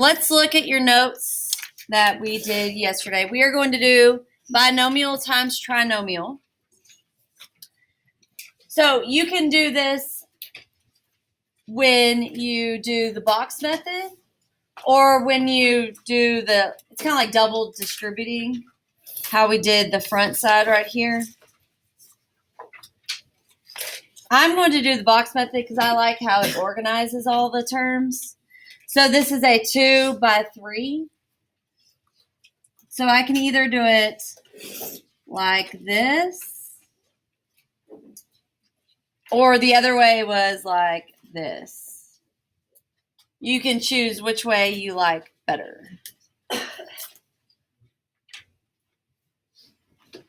let's look at your notes that we did yesterday. We are going to do binomial times trinomial. So you can do this when you do the box method or when you do it's kind of like double distributing, how we did the front side right here. I'm going to do the box method because I like how it organizes all the terms. So this is a 2 by 3. So I can either do it like this, or the other way was like this. You can choose which way you like better.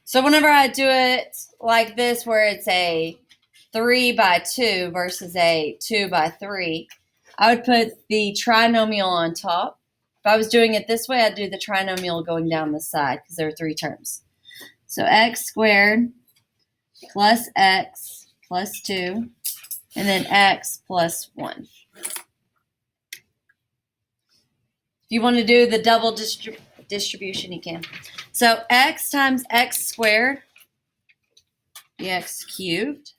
So whenever I do it like this, where it's a 3 by 2 versus a 2 by 3, I would put the trinomial on top. If I was doing it this way, I'd do the trinomial going down the side because there are 3 terms. So x squared plus x plus 2, and then x plus 1. If you want to do the double distribution, you can. So x times x squared, x cubed.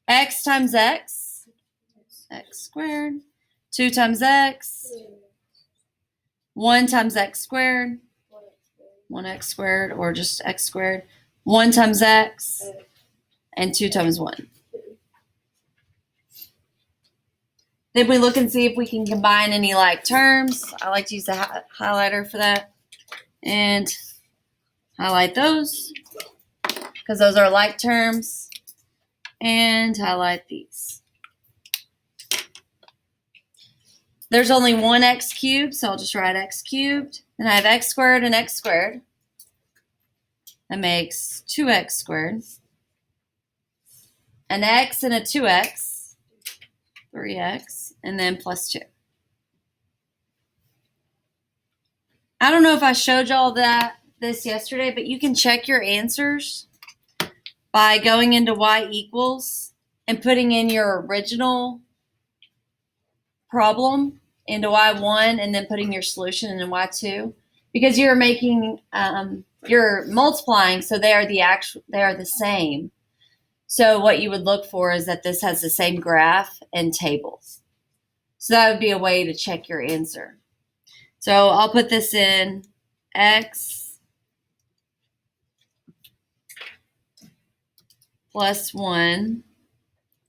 X times x, x squared. 2 times x, 1 times x squared, 1x squared, or just x squared. 1 times x, and 2 times 1. Then we look and see if we can combine any like terms. I like to use the highlighter for that. And highlight those because those are like terms. And highlight these. There's only one x cubed, so I'll just write x cubed. Then I have x squared and x squared. That makes 2x squared. An x and a 2x, 3x, and then plus 2. I don't know if I showed y'all this yesterday, but you can check your answers by going into y equals and putting in your original problem into y1 and then putting your solution in y2, because you're making you're multiplying, so they are the same. So what you would look for is that this has the same graph and tables. So that would be a way to check your answer. So I'll put this in x plus 1.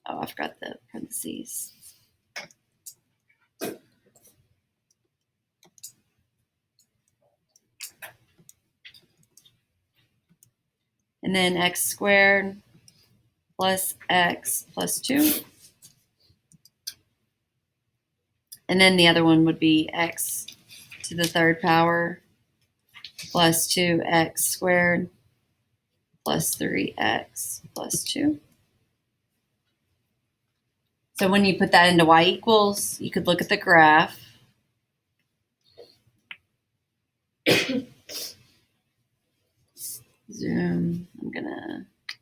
Oh, I forgot the parentheses. And then x squared plus x plus 2. And then the other one would be x to the third power plus 2x squared plus 3x plus 2. So when you put that into y equals, you could look at the graph. Zoom.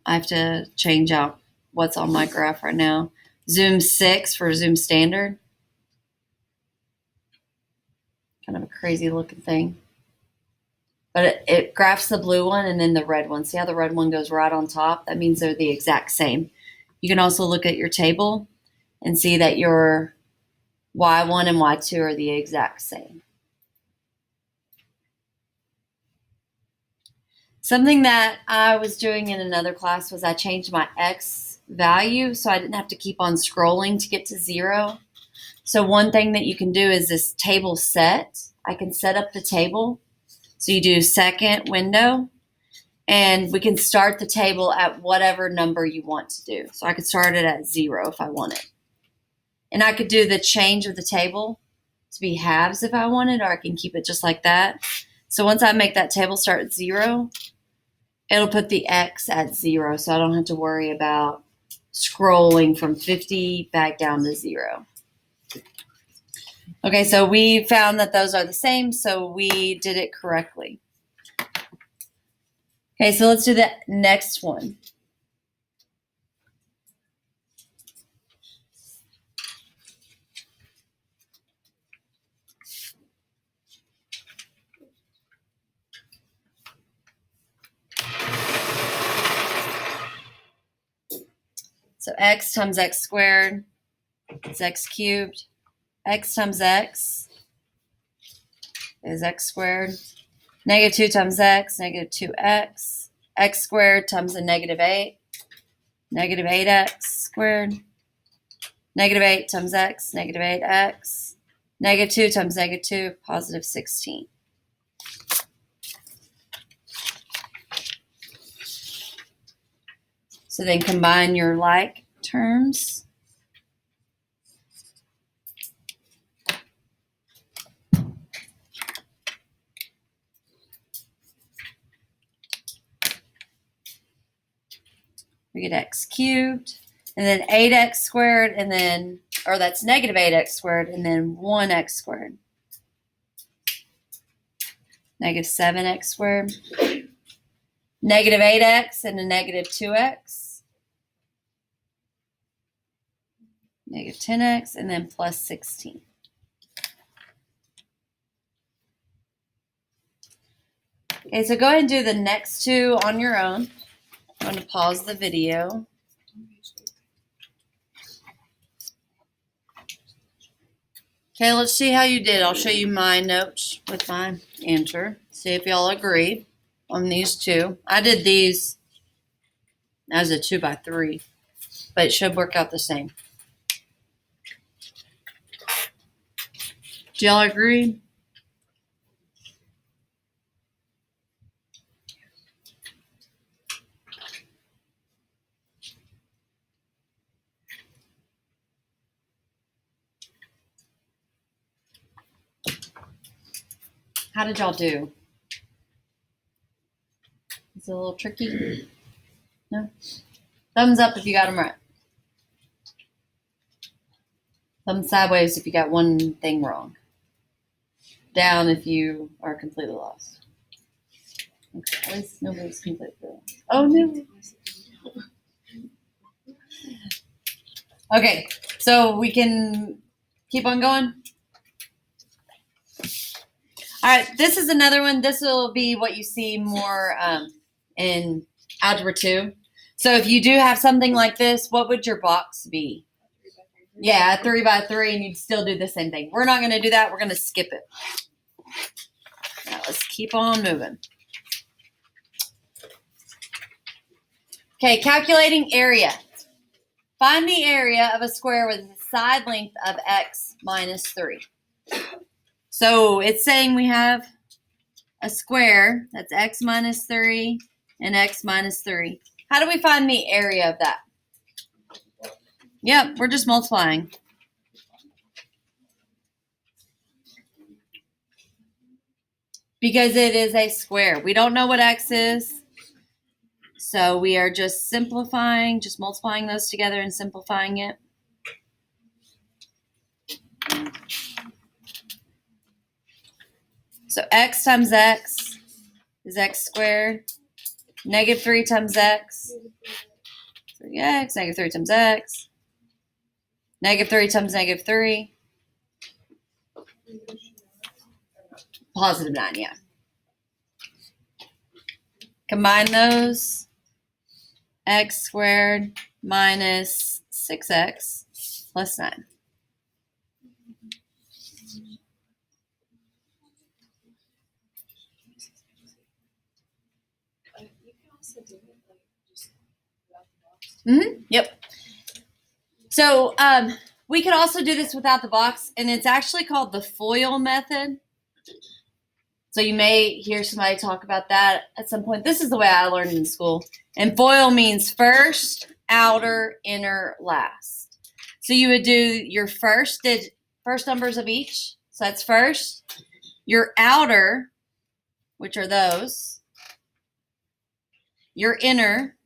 I have to change out what's on my graph right now. Zoom 6 for zoom standard. Kind of a crazy looking thing. But it graphs the blue one and then the red one. See how the red one goes right on top? That means they're the exact same. You can also look at your table and see that your y1 and y2 are the exact same. Something that I was doing in another class was I changed my x value so I didn't have to keep on scrolling to get to 0. So one thing that you can do is this table set. I can set up the table. So you do second window, and we can start the table at whatever number you want to do. So I could start it at 0 if I wanted. And I could do the change of the table to be halves if I wanted, or I can keep it just like that. So once I make that table start at 0, it'll put the x at 0, so I don't have to worry about scrolling from 50 back down to 0. Okay, so we found that those are the same, so we did it correctly. Okay, so let's do the next one. x times x squared is x cubed. X times x is x squared. Negative 2 times x, negative 2x. X squared times a negative 8. Negative 8x squared. Negative 8 times x, negative 8x. Negative 2 times negative 2, positive 16. So then combine your like terms. We get x cubed, and then 8x squared, and then, or that's negative 8x squared, and then 1x squared. Negative 7x squared. Negative 8x and a negative 2x. Negative 10x, and then plus 16. Okay, so go ahead and do the next two on your own. I'm going to pause the video. Okay, let's see how you did. I'll show you my notes with my answer. See if y'all agree on these two. I did these as a 2 by 3, but it should work out the same. Do y'all agree? How did y'all do? Is it a little tricky? No? Thumbs up if you got them right. Thumbs sideways if you got one thing wrong. Down if you are completely lost. Okay, at least nobody's completely lost. Oh, no. Okay, so we can keep on going. All right, this is another one. This will be what you see more in Algebra 2. So if you do have something like this, what would your box be? Yeah, 3 by 3, and you'd still do the same thing. We're not going to do that. We're going to skip it. Now let's keep on moving. Okay, calculating area. Find the area of a square with a side length of x minus 3. So it's saying we have a square that's x minus 3 and x minus 3. How do we find the area of that? Yep, we're just multiplying. Because it is a square. We don't know what x is. So we are just simplifying, just multiplying those together and simplifying it. So x times x is x squared. Negative 3 times x. 3x, negative 3 times x. Negative 3 times negative 3. Positive 9, yeah. Combine those. X squared minus 6x plus 9. Yep. So we could also do this without the box, and it's actually called the FOIL method. So you may hear somebody talk about that at some point. This is the way I learned in school. And FOIL means first, outer, inner, last. So you would do your first numbers of each. So that's first. Your outer, which are those. Your inner,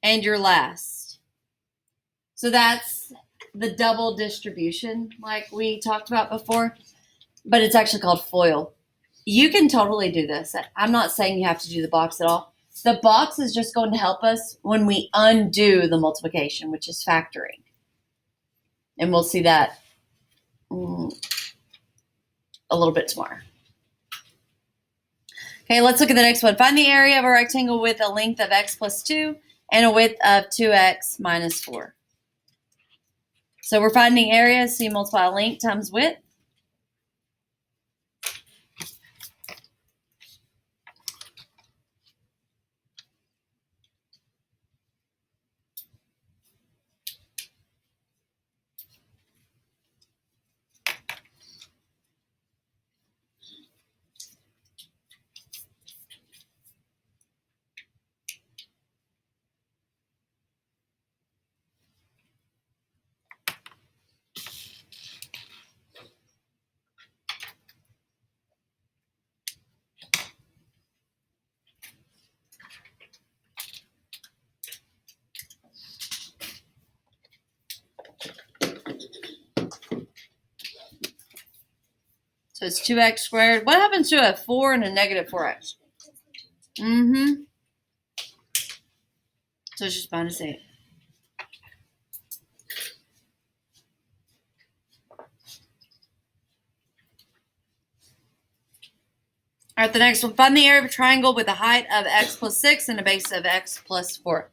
and your last. So that's the double distribution like we talked about before, but it's actually called FOIL. You can totally do this. I'm not saying you have to do the box at all. The box is just going to help us when we undo the multiplication, which is factoring. And we'll see that a little bit tomorrow. Okay, let's look at the next one. Find the area of a rectangle with a length of x plus 2 and a width of 2x minus 4. So we're finding area, so you multiply length times width. So it's 2x squared. What happens to a 4 and a negative 4x? So it's just minus 8. All right, the next one. Find the area of a triangle with a height of x plus 6 and a base of x plus 4.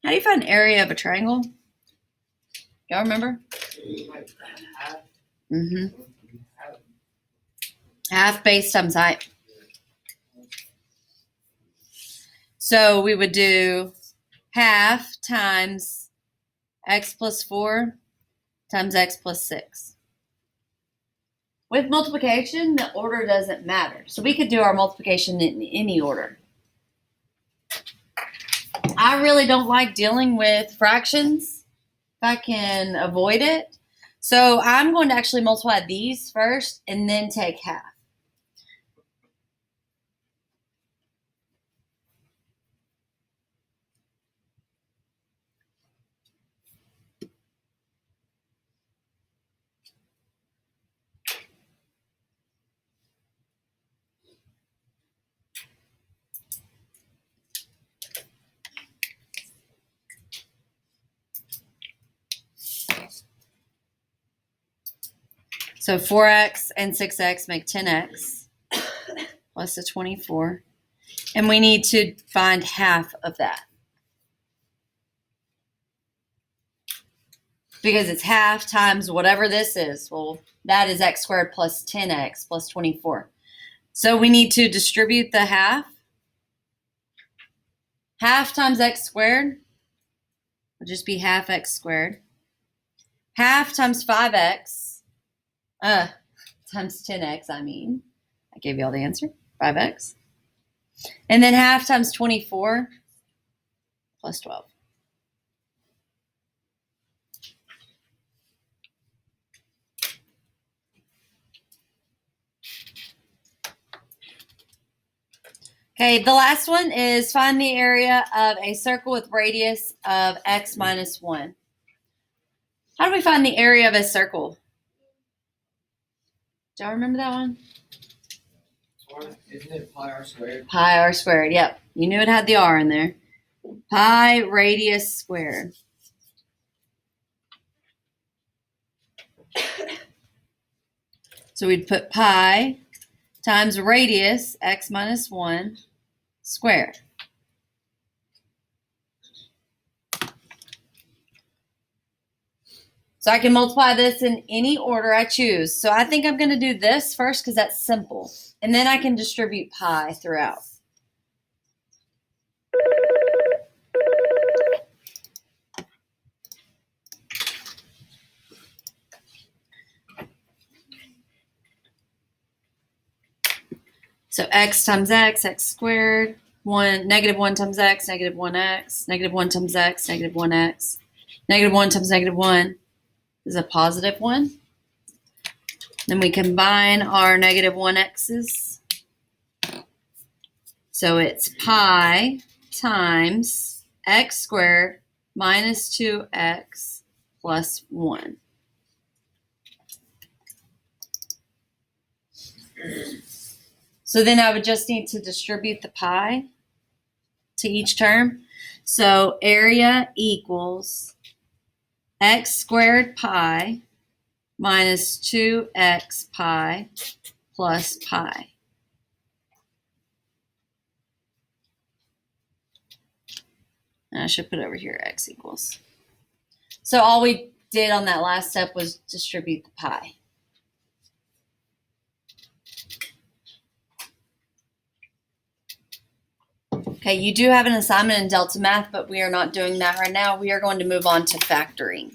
How do you find area of a triangle? Y'all remember? Half base times height. So we would do half times x plus 4 times x plus 6. With multiplication, the order doesn't matter. So we could do our multiplication in any order. I really don't like dealing with fractions if I can avoid it. So I'm going to actually multiply these first and then take half. So 4x and 6x make 10x plus the 24. And we need to find half of that. Because it's half times whatever this is. Well, that is x squared plus 10x plus 24. So we need to distribute the half. Half times x squared would just be half x squared. Half times 5x, times 10x, I gave you all the answer, 5x. And then half times 24 plus 12. Okay, the last one is find the area of a circle with radius of x minus 1. How do we find the area of a circle? Do y'all remember that one? Isn't it pi r squared? Pi r squared, yep. You knew it had the r in there. Pi radius squared. So we'd put pi times radius, x minus 1, squared. So I can multiply this in any order I choose. So I think I'm going to do this first because that's simple. And then I can distribute pi throughout. So x times x squared, negative 1 times x, negative 1x, negative 1 times x, negative 1x, negative 1 times negative 1 is a positive 1. Then we combine our negative 1x's. So it's pi times x squared minus 2x plus 1. So then I would just need to distribute the pi to each term. So area equals x squared pi minus 2x pi plus pi. And I should put over here x equals. So all we did on that last step was distribute the pi. Okay, you do have an assignment in Delta Math, but we are not doing that right now. We are going to move on to factoring.